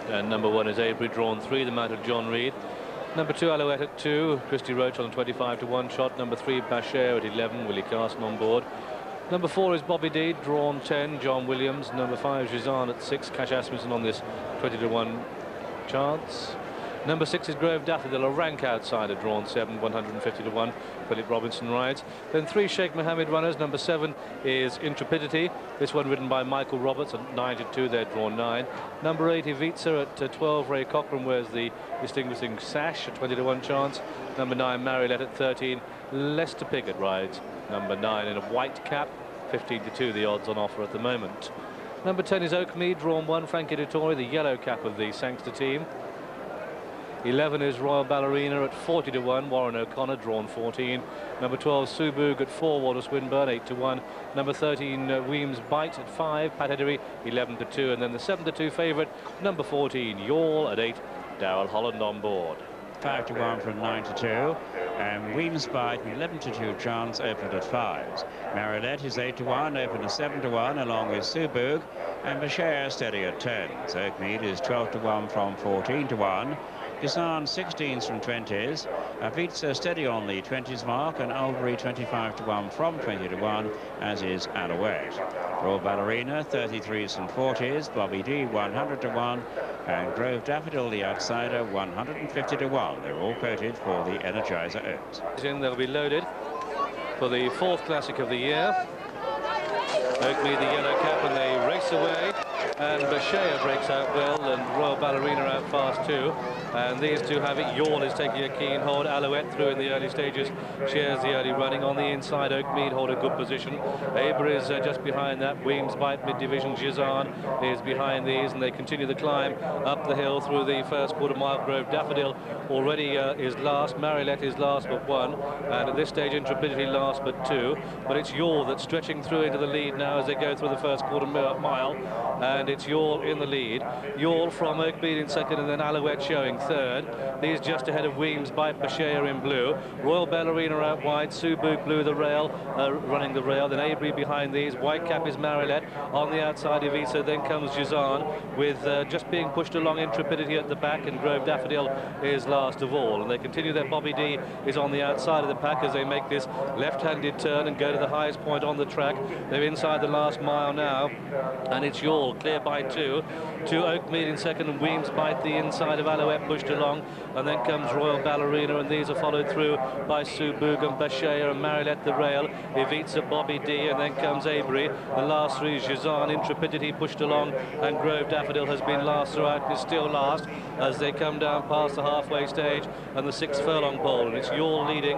And number 1 is Fabre, drawn 3, the mount of John Reed. Number 2, Alouette at 2, Christy Roach on a 25-1 shot. Number 3, Fabre at 11, Willie Carson on board. Number 4 is Bobby D, drawn 10, John Williams. Number 5, Gizan at 6, Cash Asmussen on this 20-1 chance. Number 6 is Grove Daffodil, a rank outsider, drawn 7, 150-1. Philip Robinson rides. Then 3 Sheikh Mohammed runners. Number 7 is Intrepidity. This one ridden by Michael Roberts at 9-2. They're drawn 9. Number 8 Ivica at 12. Ray Cochran wears the distinguishing sash, a 20-1 chance. Number 9 Marilet at 13. Lester Piggott rides number 9 in a white cap. 15-2 the odds on offer at the moment. Number 10 is Oakmead, drawn 1. Frankie Dettori, the yellow cap of the Sangster team. 11 is Royal Ballerina at 40-1. Warren O'Connor, drawn 14. Number 12 Subug at 4. Walter Swinburne 8-1. Number 13 Weems Bite at 5. Pat Edery 11-2. And then the 7-2 favourite number 14 Yawl at 8. Darrell Holland on board. 5-1 from 9-2, and Weems Bite 11-2 chance, opened at 5s. Marilette is 8-1, opened at 7-1, along with Subug, and Bashir steady at 10s. Oakmead is 12-1 from 14-1. Gisan 16s from 20s. Ivica steady on the 20s mark, and Albury 25-1 from 20-1, as is Alouette. Royal Ballerina 33s and 40s. Bobby D 100-1, and Grove Daffodil, the outsider, 150-1. They're all quoted for the Energizer Oaks. They'll be loaded for the 4th classic of the year. Oakmead the yellow cap, and they race away. And Bashir breaks out well, and Royal Ballerina out fast too. And these two have it. Yawl is taking a keen hold. Alouette through in the early stages shares the early running. On the inside, Oakmead hold a good position. Fabre is just behind that. Weems Bite mid-division. Gizan is behind these, and they continue the climb up the hill through the first quarter mile. Grove Daffodil already is last. Marilette is last but 1, and at this stage Intrepidity last but 2. But it's Yawl that's stretching through into the lead now as they go through the first quarter mile, and it's Yawl in the lead. Yawl from Oakmead in second, and then Alouette showing third. These just ahead of Weems Bite, Bashir in blue. Royal Ballerina out wide. Subug blue the rail, running the rail. Then Fabre behind these. White cap is Marilette. On the outside Ivica. Then comes Gizan with just being pushed along Intrepidity at the back, and Grove Daffodil is last of all. And they continue their. Bobby D is on the outside of the pack as they make this left-handed turn and go to the highest point on the track. They're inside the last mile now, and it's Yawl clear by 2. To Oakmead in second, and Weems Bite the inside of Alouette pushed along, and then comes Royal Ballerina, and these are followed through by Subug and Bashir and Marilette the rail. Ivica, Bobby D, and then comes Fabre. The last 3 is Gizan. Intrepidity pushed along, and Grove Daffodil has been last throughout and is still last as they come down past the halfway stage and the 6th furlong pole. And it's Yawl leading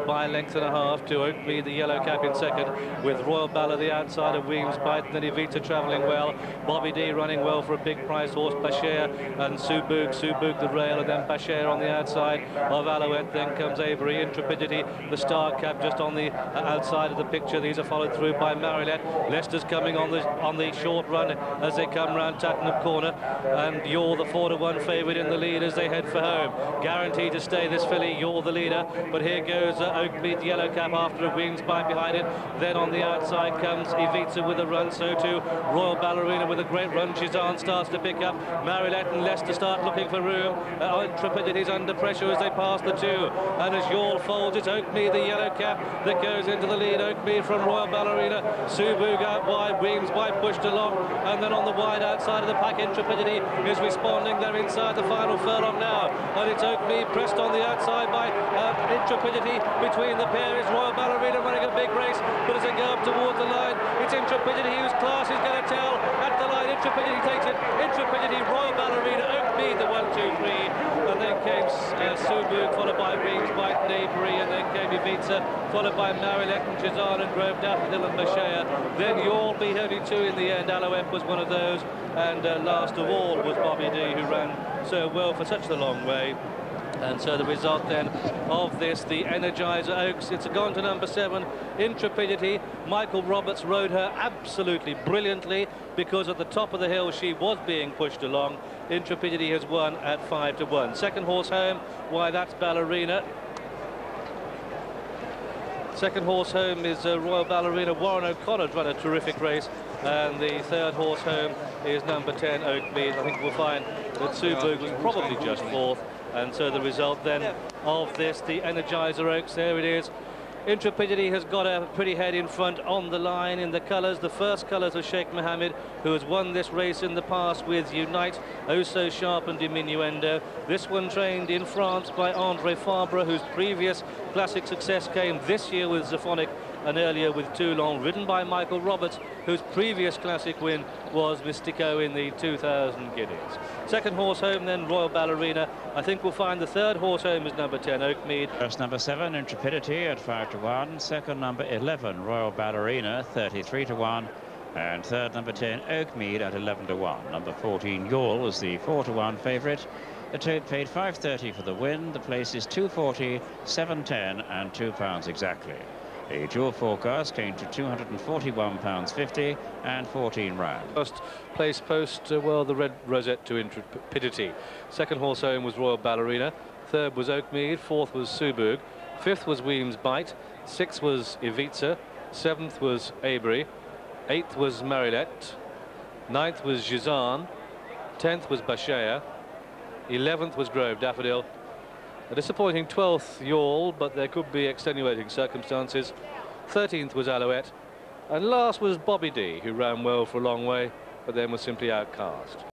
by a length and a half to Oakmead, the yellow cap in second, with Royal Baller the outside of Weems Bite, and then Ivica travelling well. Bobby D running well for a big prize horse, Bashir and Subug the rail, and then Bashir on the outside of Alouette. Then comes Fabre. Intrepidity, the star cap, just on the outside of the picture. These are followed through by Marilette. Leicester's coming on the short run as they come round Tattenham Corner, and Yawl the 4-1 favourite in the lead as they head for home. Guaranteed to stay this filly. Yawl the leader, but here goes Oakmead, yellow cap after a Weems Bite behind it. Then on the outside comes Ivica with a run, so too Royal Ballerina with a great run. Gizan starts to pick up. Marilette and Leicester start looking for room. Intrepidity's under pressure as they pass the 2, and as Yawl folds, it's Oakmead, the yellow cap, that goes into the lead. Oakmead from Royal Ballerina. Subug out wide. Weems Bite pushed along, and then on the wide outside of the pack, Intrepidity is responding. They're inside the final furlong now, and it's Oakmead pressed on the outside by Intrepidity. Between the pair is Royal Ballerina running a big race, but as they go up towards the line, it's Intrepidity whose class is going to tell at the line. Intrepidity takes it. Intrepidity, Royal Ballerina, Oakmead the 1, 2, 3, and then came Subug, followed by Weems Bite and Fabre, and then came Ivica, followed by Marilette and Gizan and Grove Daffodil and Bashir. Then Yawl beat only 2 in the end. Alouette was one of those, and last of all was Bobby D, who ran so well for such a long way. And so the result then of this, the Energizer Oaks, it's gone to number 7, Intrepidity. Michael Roberts rode her absolutely brilliantly, because at the top of the hill she was being pushed along. Intrepidity has won at 5-1. Second horse home, why, that's Ballerina. Second horse home is Royal Ballerina. Warren O'Connor's run a terrific race, and the third horse home is number 10 Oakmead. I think we'll find that Suburg was probably just fourth, and so the result then of this, the Energizer Oaks, there it is. Intrepidity has got a pretty head in front on the line in the colours. The first colours of Sheikh Mohammed, who has won this race in the past with Unite, Oh So Sharp and Diminuendo. This one trained in France by Andre Fabre, whose previous classic success came this year with Zaphonic and earlier with Toulon, ridden by Michael Roberts, whose previous classic win was Mystico in the 2000 Guineas. Second horse home then Royal Ballerina. I think we'll find the third horse home is number 10 Oakmead. First number 7 Intrepidity at 5 to 1. Second number 11 Royal Ballerina 33 to 1. And third number 10 Oakmead at 11 to 1. Number 14 Yawl was the 4 to 1 favourite. The tote paid £5.30 for the win. The place is £2.40, £7.10 and £2 exactly. The dual forecast came to £241.50 and 14 rounds. First place post, well, the red rosette to Intrepidity. Second horse home was Royal Ballerina. Third was Oakmead. Fourth was Suburg. Fifth was Weems Bite. Sixth was Ivica. Seventh was Fabre. Eighth was Marilette. Ninth was Gizan. 10th was Bashea. 11th was Grove Daffodil. A disappointing 12th Yawl, but there could be extenuating circumstances. 13th was Alouette. And last was Bobby D, who ran well for a long way, but then was simply outcast.